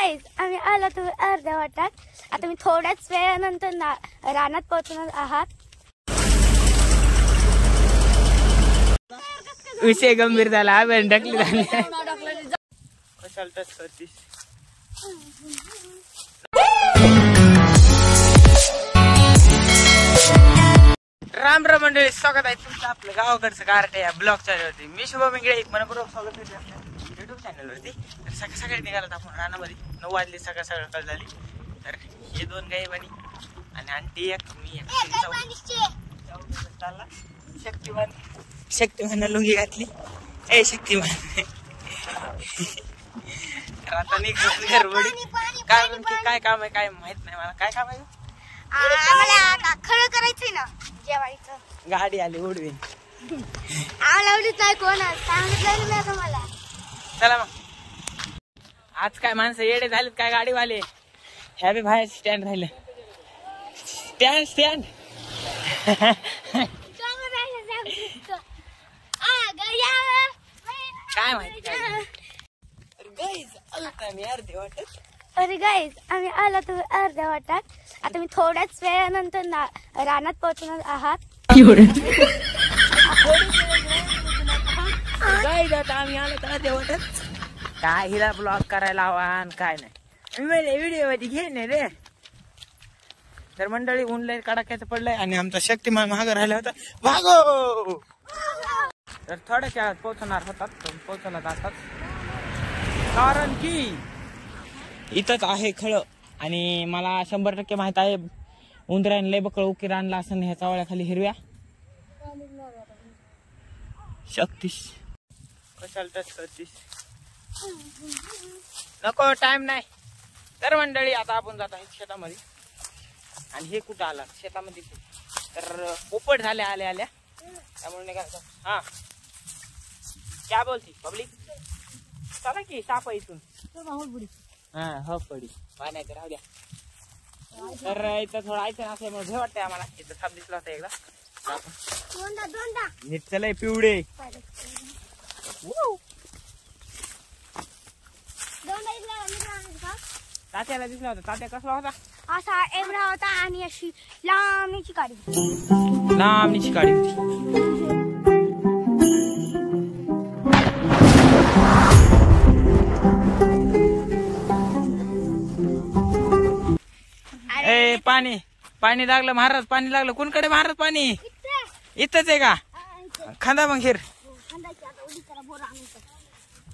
Guys आम्ही आलो तुम्ही अर्ध्या वाटात. आता मी थोड्याच वेळानंतर रानात पोहोचणार आहात. विषय गंभीर झाला. ढकली झाली. राम राम मंडळी, स्वागत आहे तुमचं आपलं गावाकडचं गारटे या ब्लॉग चॅनलवरती. मी शुभम इंगळे, मनपूर्वक स्वागत करते आपल्या युट्यूब चॅनलवरती. तर सकाळ सकाळी निघालात आपण रानामध्ये. 9 वाजले, सकाळ सकाळ झाली. तर हे 2 गाई बनी आणि आंटी एक, मी एक चालला. शक्तिमान लुंगी घातली. ए शक्तिमान आता निघतो गडबडी. काय काम आहे काय माहित नाही मला. काय काम आहे? आम्हाला खळं करायचंय ना जेवायचं. गाडी आली उडवीन. आवडीच नाही कोण सांगितलं नाही तुम्हाला. चला मग. आज काय माणसं येडे झालेत काय गाडीवाले. ह्या बी बाहेर स्टँड राहिलं. स्टँड काय माहिती. अरे गाईज आम्ही आलो तुम्ही अर्ध्या वाटात. आता मी थोड्याच वेळानंतर रानात पोहोचणार आहात. आम्ही आलो तर अर्ध्या वाटात. काय हिला ब्लॉग करायला हवा काय नाही. व्हिडिओ मध्ये घे नाही रे. तर मंडळी ऊन कडाक्याचं पडलंय आणि आमचा शक्तिमान महाग राहिला होता. भागो. तर थोड्याच वेळात पोहोचणार होतात. पोहोचला जातात कारण की इथंच आहे खळं. आणि मला 100% माहित आहे उंदराने लय बकळ उकीर आणला असं ह्या चावळ्याखाली हिरव्या. शक्तीस कशाला टच करतीस. नको टाइम नाही. तर मंडळी आता आपण जात आहे शेतामध्ये. आणि हे कुठं आला शेतामध्ये. तर पोपट झाल्या आल्या त्यामुळे निघायचं. हा क्या बोलती पब्लिक. चला की साप इथून. हा हो पडी पाण्याचं राहू द्या. तर इथं थोडं ऐकून असल्यामुळे भे वाटतंय आम्हाला. इथं साप दिसला होता एकदा. नीट चलय पिवडे. तात्याला दिसला होता. तात्या कसला होता. असा एवढा होता आणि अशी लांबीची गाडी होती. ए पाणी लागलं महाराज. पाणी लागलं. कोणकडे महाराज पाणी. इथंच आहे का. खांदा मग हिर.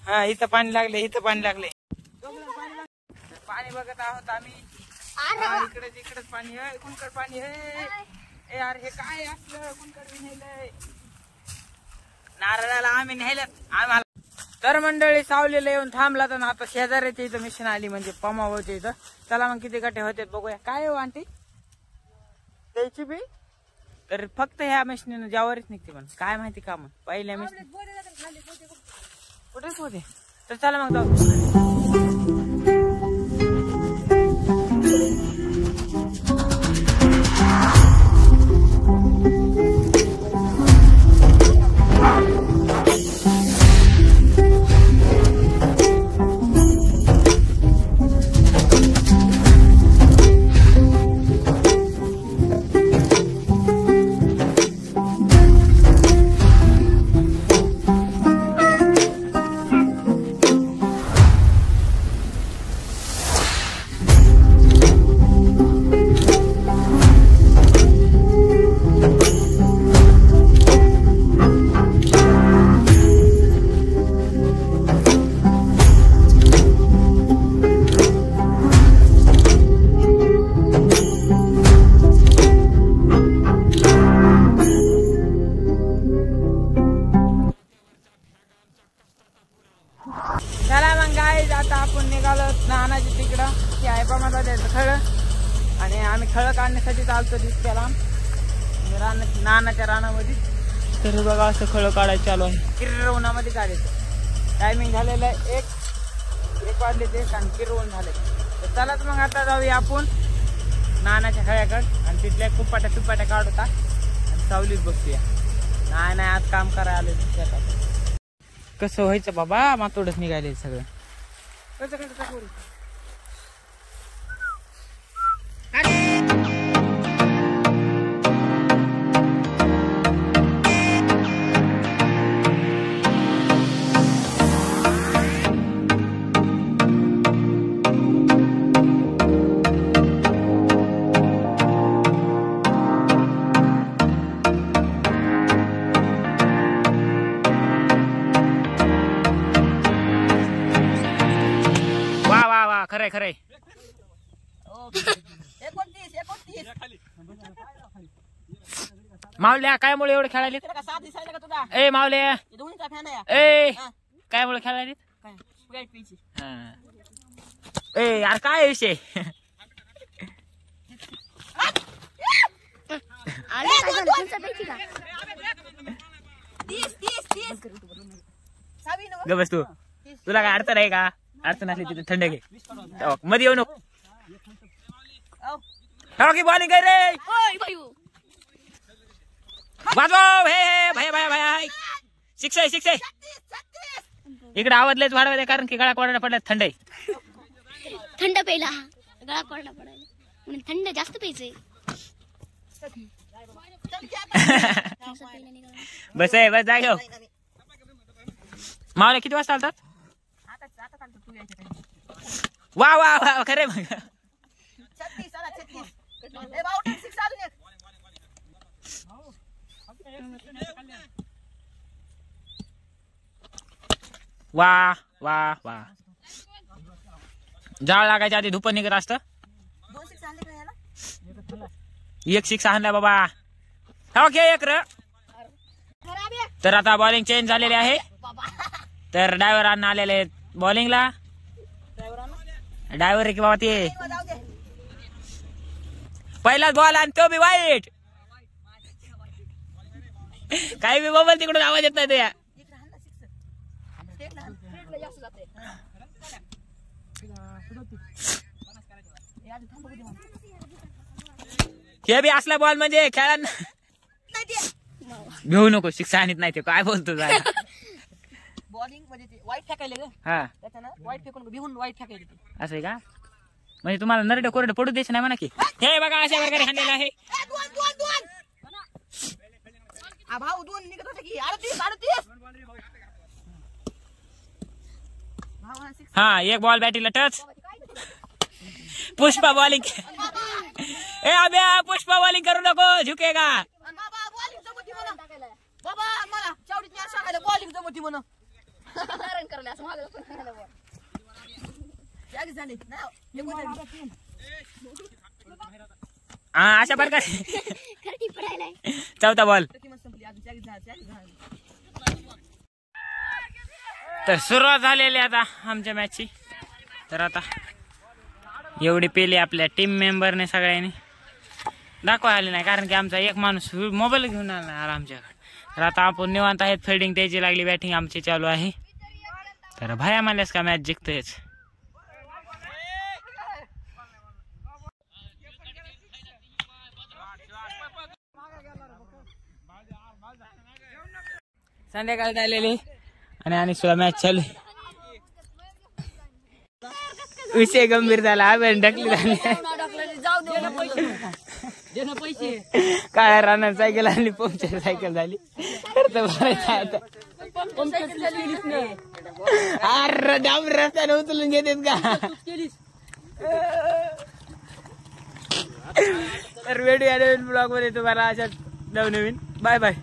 हा इथं पाणी लागले. पाणी बघत आहोत आम्ही. इकडेच पाणी आहे. कुणकड पाणी आहे. यार हे काय असलं. कुणकड नेलंय. नारळाला आम्ही नेलं आम्हाला. तर मंडळी सावलीला येऊन थांबला तर आता शेजाऱ्याच्या इथं मिशन आली म्हणजे पमावच्या इथं. चला मग किती गट्टे होते बघूया. काय हो आंटी त्याची बी. तर फक्त ह्या मशीनीनं ज्यावरच निघते पण काय माहिती का. मग पहिल्या मशीन कुठेच होते. तर चला मग जाऊ. आता आपण निघालो नानाच्या तिकडं. की आहे पा माझा त्याचं खळं. आणि आम्ही खळं काढण्यासाठी चालतो दिसत्याला नानाच्या रानामध्ये. तर बघा असं खळं काढायचं चालू आहे. किरवणामध्ये काढायचं. टायमिंग झालेलं आहे 1 वाजले ते आणि किरवण झाले. तर चलाच मग आता जाऊया आपण नानाच्या खळ्याकडं. आणि तिथल्या कुपाट्या काढता आणि सावलीत बसूया. नाही आज काम करायला आले शेतात. कसं व्हायचं बाबा. मातोडच निघाले सगळं. कसं खरंय खरंय. 29. मावल्या काय मुळे एवढं खेळायला? तुला का 7 दिसायला का तुला? ए मावल्या दोन्हीचा फॅन आहे. ए काय मुळे खेळायला? काय स्प्राइट पिची. ए यार काय विषय? ग बस तू. तुला काय अडचण आहे का? अडचण असली तिथे थंड घे. मध्ये येऊ नको. की बॉलिंग आहे रे. वाजव हे भया भया भया. शिक्ष आहे शिक्ष आहे. इकडे आवाजलेच वाढवायचे कारण की गळा कोरडा पडला. थंड आहे. थंड प्यायला गळा कोरडा पडायला म्हणून थंड जास्त प्यायचंय. बस आहे बस जागे. मावल्या किती वाजता चालतात? वा वा वा खरे मग. 36. वा वा वा. जाळ लागायच्या आधी धुपं निघत असतं. 2 6 आणले का याला? 1 6 आणला बाबा. ओके 1 र. तर आता बॉलिंग चेंज झालेली आहे. तर ड्रायव्हर अण्णा आलेले आहेत बॉलिंगला. ड्रायव्हर आहे की बाबा ते. पहिलाच बॉल आणि तो बी वाईट. काही बी बॉल तिकडून आवाज येत नाही ते. हे बी असला बॉल म्हणजे खेळा घेऊ नको. शिक्षा आणत नाही ते. काय बोलतो बॉलिंग म्हणजे ते वाईट फेकायले ग. हा त्याच्यानं वाईट फेकून भिवून वाईट फेकायले ते. असं आहे का? म्हणजे तुम्हाला नरडे कोरडे पडू द्यायचं नाही म्हणा की. हे बघा अशा प्रकारे हाणलेलं आहे. भाऊ 2 निघत होते की 38. हा 1 बॉल बॅटीला टच. पुष्पा बॉलिंग. ए अबे पुष्पा बॉलिंग करू नको. झुकेगा. बाबा बॉलिंग जमती म्हणा. बाबा मला चावडीत नाही सांगायला बॉलिंग जमती म्हणा. रन करले असं मला पण सांगायला बॉल. जागी झाली ना. हा अशा प्रकारे. चौथा बॉल. तर सुरुवात झालेली आता आमच्या मॅचची. तर आता एवढी पेली आपल्या टीम मेंबरने सगळ्यांनी दाखवा आले नाही कारण की आमचा एक माणूस मोबाईल घेऊन आला आमच्याकडे. तर आता आपण निवांत आहेत. फिल्डिंग त्याची लागली. बॅटिंग आमची चालू आहे. तर भाया म्हणल्यास का मॅच जिंकतेच. संध्याकाळी झालेली आणि सुद्धा मॅच चालू. विषय गंभीर झाला. आपण ढकली झाली. काळ्या रानात सायकल आणली. पंक्चर सायकल झाली. अरे डांब रस्त्याने उचलून घेतात का? तर व्हिडिओ ब्लॉग मध्ये तुम्हाला अशा नवनवीन. Bye bye.